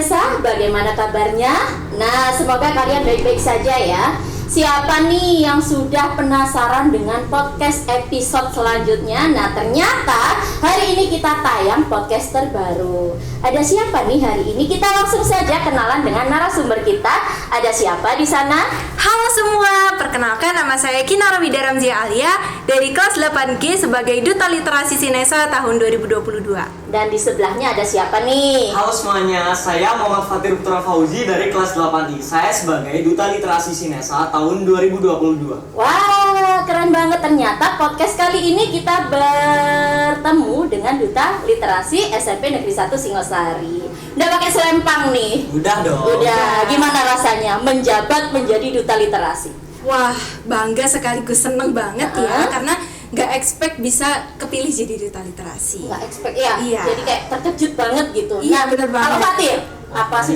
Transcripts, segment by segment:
pemirsa, bagaimana kabarnya? Nah, semoga kalian baik-baik saja ya. Siapa nih yang sudah penasaran dengan podcast episode selanjutnya? Nah, ternyata hari ini kita tayang podcast terbaru. Ada siapa nih hari ini? Kita langsung saja kenalan dengan narasumber kita. Ada siapa di sana? Halo semua, perkenalkan nama saya Kinara Wida Ramzia Alia dari kelas 8G sebagai Duta Literasi Sinesa tahun 2022. Dan di sebelahnya ada siapa nih? Halo semuanya, saya Muhammad Fatir Putra Fauzi dari kelas 8I. Saya sebagai Duta Literasi Sinesa tahun 2022. Wah, keren banget. Ternyata podcast kali ini kita bertemu dengan Duta Literasi SMP Negeri 1 Singosari. Udah pakai selempang nih? Udah dong. Udah. Gimana rasanya menjabat menjadi Duta Literasi? Wah, bangga sekaligus seneng banget ya, karena nggak expect bisa kepilih jadi Duta Literasi. Nggak expect ya? Iya. Jadi kayak terkejut banget gitu. Iya, bener banget. Kalau Fatir, apa Saya sih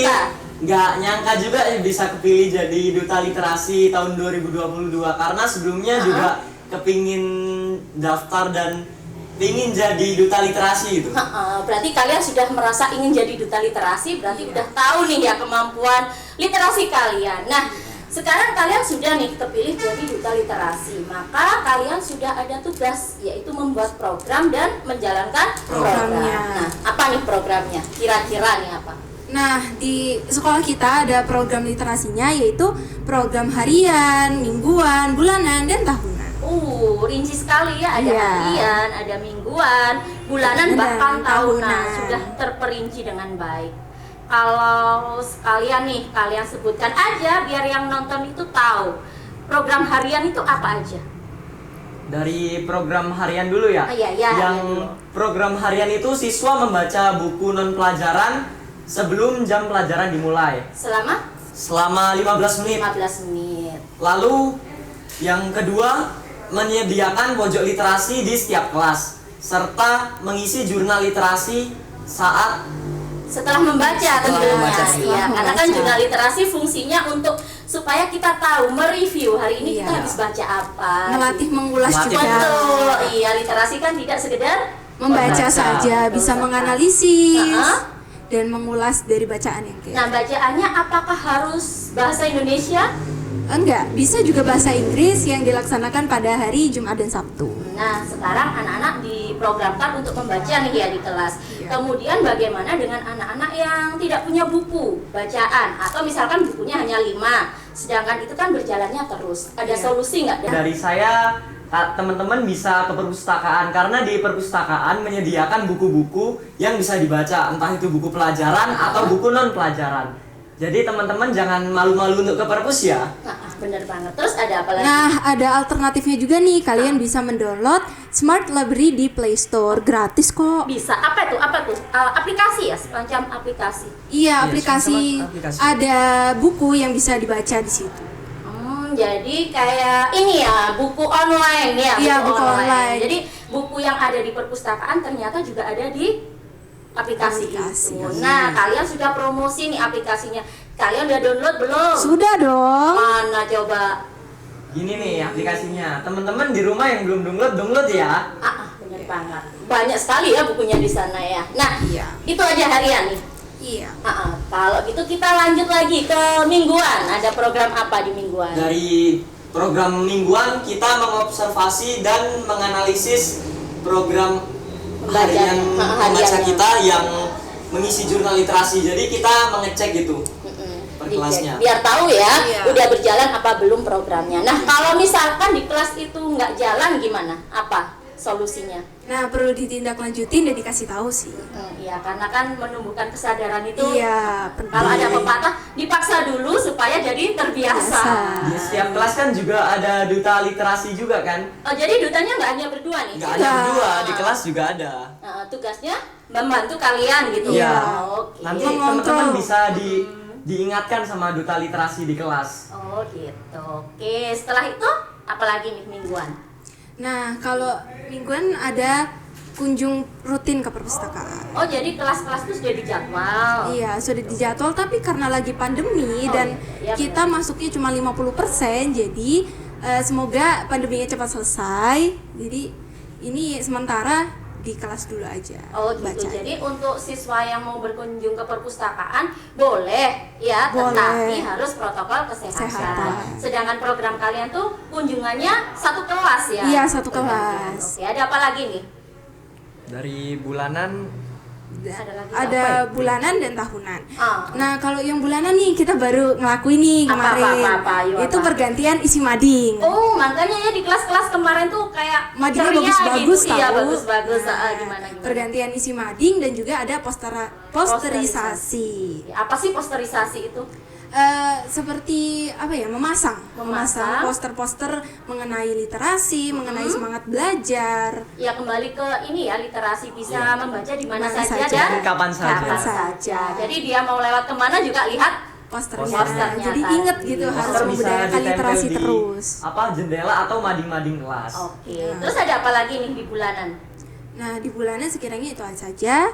cita-cita? nggak nyangka juga bisa kepilih jadi Duta Literasi tahun 2022 karena sebelumnya juga kepingin daftar dan pingin jadi Duta Literasi gitu. Berarti kalian sudah merasa ingin jadi Duta Literasi, berarti udah tahu nih ya kemampuan literasi kalian. Nah, sekarang kalian sudah nih terpilih jadi Duta Literasi, maka kalian sudah ada tugas, yaitu membuat program dan menjalankan program. Programnya. Nah, apa nih programnya? Kira-kira nih apa? Nah, di sekolah kita ada program literasinya, yaitu program harian, mingguan, bulanan, dan tahunan. Rinci sekali ya, ada Iya. harian, ada mingguan, bulanan, Dan bahkan tahunan. tahunan. Sudah terperinci dengan baik. Kalau sekalian nih, kalian sebutkan aja biar yang nonton itu tahu. Program harian itu apa aja? Dari program harian dulu ya. Iya, Yang harian dulu. program harian itu siswa membaca buku non pelajaran sebelum jam pelajaran dimulai selama 15 menit. 15 menit. Lalu yang kedua, menyediakan pojok literasi di setiap kelas serta mengisi jurnal literasi Setelah membaca tentunya. membaca. Iya, karena kan membaca. jurnal literasi fungsinya untuk supaya kita tahu, mereview hari ini kita Iya. habis baca apa. Melatih mengulas Melatih juga. Betul. Iya, literasi kan tidak sekedar Membaca Membaca. saja, bisa Betul, menganalisis dan mengulas dari bacaan yang kayak. Nah, bacaannya apakah harus bahasa Indonesia? Enggak, bisa juga bahasa Inggris yang dilaksanakan pada hari Jumat dan Sabtu. Nah, sekarang anak-anak diprogramkan untuk membaca nih ya di kelas. Iya. Kemudian bagaimana dengan anak-anak yang tidak punya buku bacaan, atau misalkan bukunya hanya 5, sedangkan itu kan berjalannya terus. Ada Iya. solusi nggak? Dari saya, teman-teman bisa ke perpustakaan karena di perpustakaan menyediakan buku-buku yang bisa dibaca, entah itu buku pelajaran atau buku non pelajaran. Jadi teman-teman jangan malu-malu untuk ke perpus ya. Bener banget. Terus ada apa lagi? Nah, ada alternatifnya juga nih. Kalian bisa mendownload Smart Library di Play Store, gratis kok. Bisa. Apa itu? Aplikasi ya? Semacam aplikasi. Iya, Iya, aplikasi. sama aplikasi. Ada buku yang bisa dibaca di situ. Jadi kayak ini ya, buku online ya. Iya, buku online. Jadi buku yang ada di perpustakaan ternyata juga ada di aplikasi itu. Nah, kalian sudah promosi nih aplikasinya. Kalian udah download belum? Sudah dong. Mana coba? Gini nih aplikasinya. Teman-teman di rumah yang belum download ya. Bener banget. Banyak sekali ya bukunya di sana ya. Nah, Iya. itu aja harian nih. Iya. Kalau gitu kita lanjut lagi ke mingguan. Ada program apa di mingguan? Dari program mingguan kita mengobservasi dan menganalisis program harian membaca kita yang mengisi jurnal literasi. Jadi kita mengecek gitu per kelasnya. Biar tahu ya, Iya. udah berjalan apa belum programnya. Nah, kalau misalkan di kelas itu nggak jalan gimana? Apa solusinya? Nah, perlu ditindaklanjutin dan dikasih tahu sih. Iya, karena kan menumbuhkan kesadaran itu. Iya, penting. Kalau ada pepatah, dipaksa dulu supaya jadi terbiasa. Biasa. Di setiap kelas kan juga ada duta literasi juga kan? Oh, jadi dutanya nggak hanya berdua nih? Nggak ada berdua, di kelas juga ada. Tugasnya membantu kalian gitu. Iya. Oke. Nanti Mengontrol. teman-teman bisa diingatkan sama duta literasi di kelas. Oh gitu. Oke, setelah itu apalagi nih mingguan? Nah, kalau mingguan ada kunjung rutin ke perpustakaan. Oh, jadi kelas-kelas itu sudah dijadwal. Iya, sudah dijadwal, tapi karena lagi pandemi dan iya, kita masuknya cuma 50%, jadi semoga pandeminya cepat selesai. Jadi ini sementara di kelas dulu aja. Oh gitu. baca. Jadi untuk siswa yang mau berkunjung ke perpustakaan boleh ya, Boleh. tetapi harus protokol kesehatan. Kesehatan. Sedangkan program kalian tuh kunjungannya satu kelas ya? Iya, satu kelas. Oke, ada apa lagi nih? Dari bulanan Ada lagi Ada apa ya? bulanan dan tahunan. Ah. Nah, kalau yang bulanan nih kita baru ngelakuin nih Apa, kemarin. yuk, Itu apa? pergantian isi mading. Oh, makanya ya di kelas-kelas kemarin tuh kayak Madingnya ceria bagus-bagus gitu. Iya, tahu. bagus-bagus. Nah, Gimana? Pergantian isi mading dan juga ada posterisasi. Apa sih posterisasi itu? Seperti apa ya, memasang poster-poster mengenai literasi, mengenai semangat belajar. Ya kembali ke ini ya, literasi bisa Iya. membaca di mana Mana saja saja. dan Kapan saja. saja. Jadi dia mau lewat kemana juga lihat Posternya. Posternya Jadi tadi. inget gitu, harus Poster bisa membudayakan ditempel literasi di terus. jendela atau mading-mading kelas. Oke. Terus ada apa lagi nih di bulanan? Nah, di bulanan sekiranya itu saja.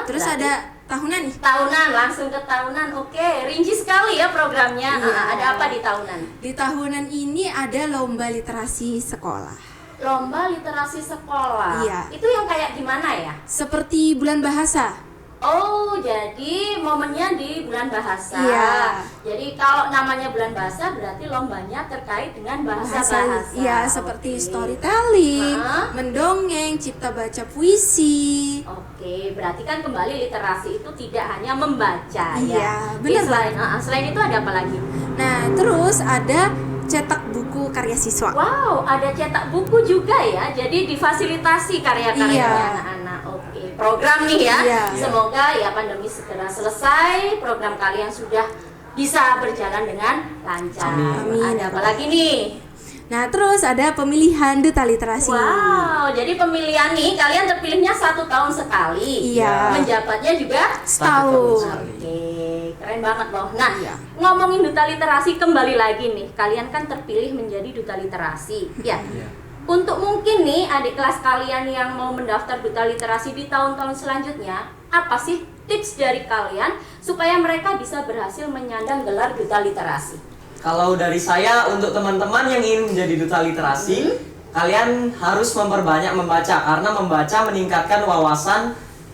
Terus berarti ada tahunan nih. tahunan, langsung ke tahunan. Oke, rinci sekali ya programnya. Iya. Ada apa di tahunan? Di tahunan ini ada lomba literasi sekolah. Lomba literasi sekolah. Iya. Itu yang kayak gimana ya? Seperti bulan bahasa. Oh, jadi momennya di bulan bahasa. Iya. Jadi kalau namanya bulan bahasa berarti lombanya terkait dengan bahasa-bahasa. Iya, seperti Oke. storytelling, Hah? mendongeng, cipta baca puisi. Oke, berarti kan kembali literasi itu tidak hanya membaca Iya, ya. benar. Selain itu ada apa lagi? Nah, terus ada cetak buku karya siswa. Wow, ada cetak buku juga ya. Jadi difasilitasi karya-karyanya Iya. anak-anak. Oke, program nih ya. Iya. Semoga ya pandemi segera selesai, program kalian sudah bisa berjalan dengan lancar. Amin. Ada apa lagi nih? Nah, terus ada pemilihan duta literasi. Wow, jadi pemilihan nih kalian terpilihnya 1 tahun sekali. Iya. Menjabatnya juga Setahun. Oke, keren banget loh. Nah, Iya. ngomongin duta literasi kembali lagi nih. Kalian kan terpilih menjadi duta literasi. Ya. Iya. Untuk mungkin nih adik kelas kalian yang mau mendaftar duta literasi di tahun-tahun selanjutnya, apa sih tips dari kalian supaya mereka bisa berhasil menyandang gelar duta literasi? Kalau dari saya untuk teman-teman yang ingin menjadi duta literasi, kalian harus memperbanyak membaca karena membaca meningkatkan wawasan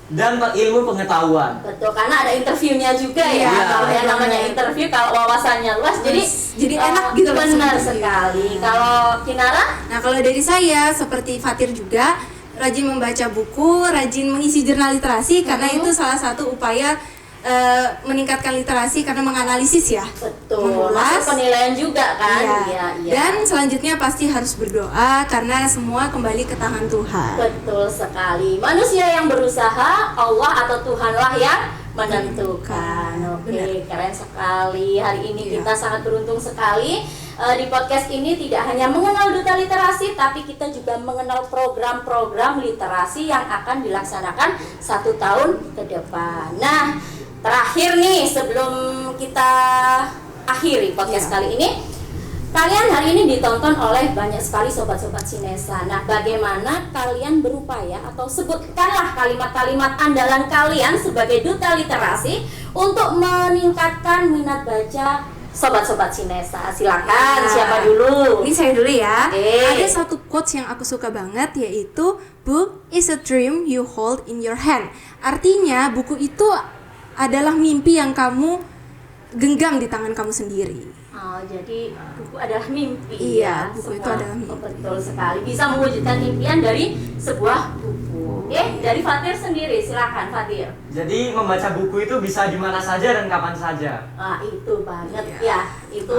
dan ilmu pengetahuan. Betul, karena ada interviewnya juga ya. Iya, Kalau yang benar. namanya interview, kalau wawasannya luas, jadi enak gitu loh benar seperti sekali. Kalau Kinara, Nah, kalau dari saya seperti Fatir juga rajin membaca buku, rajin mengisi jurnal literasi karena itu salah satu upaya meningkatkan literasi karena menganalisis ya. betul. Mengulas. Masuk penilaian juga kan? Iya. Iya. Dan selanjutnya pasti harus berdoa karena semua kembali ke tangan Tuhan. Betul sekali. Manusia yang berusaha, Allah atau Tuhanlah yang menentukan. Oke, keren sekali. Hari ini Iya. kita sangat beruntung sekali. Di podcast ini tidak hanya mengenal duta literasi, tapi kita juga mengenal program-program literasi yang akan dilaksanakan 1 tahun ke depan. Nah, terakhir nih sebelum kita akhiri podcast Iya. kali ini, kalian hari ini ditonton oleh banyak sekali sobat-sobat Sinesa. Nah, bagaimana kalian berupaya atau sebutkanlah kalimat-kalimat andalan kalian sebagai duta literasi untuk meningkatkan minat baca sobat-sobat Sinesa. Silakan, Ya. siapa dulu? Ini saya dulu ya. Oke. Ada satu quotes yang aku suka banget yaitu book is a dream you hold in your hand. Artinya buku itu adalah mimpi yang kamu genggam di tangan kamu sendiri. Oh, jadi buku adalah mimpi. Iya, ya. buku itu Semua- adalah mimpi. Oh, betul sekali. Bisa mewujudkan impian dari sebuah buku. Oke, dari Fatir sendiri. Silakan, Fatir. Jadi membaca buku itu bisa di mana saja dan kapan saja. Ah, itu banget Iya. ya. Itu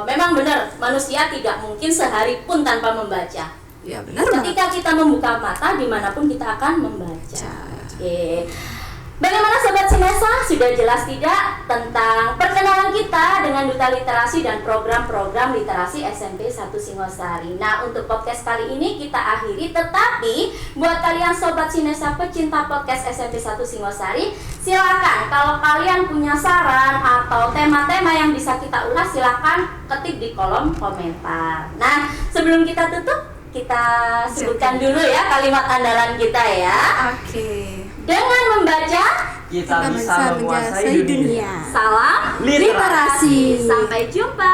memang benar, manusia tidak mungkin sehari pun tanpa membaca. Ya benar banget. Ketika kita membuka mata, dimanapun kita akan membaca. Oke. Bagaimana Sobat Sinesa? Sudah jelas tidak tentang perkenalan kita dengan duta literasi dan program-program literasi SMP 1 Singosari. Nah, untuk podcast kali ini kita akhiri, tetapi buat kalian Sobat Sinesa pecinta podcast SMP 1 Singosari, silakan kalau kalian punya saran atau tema-tema yang bisa kita ulas, silakan ketik di kolom komentar. Nah, sebelum kita tutup, kita sebutkan dulu ya kalimat andalan kita ya. Oke. Dengan membaca, Kita bisa menguasai dunia. salam Literasi. Sampai jumpa.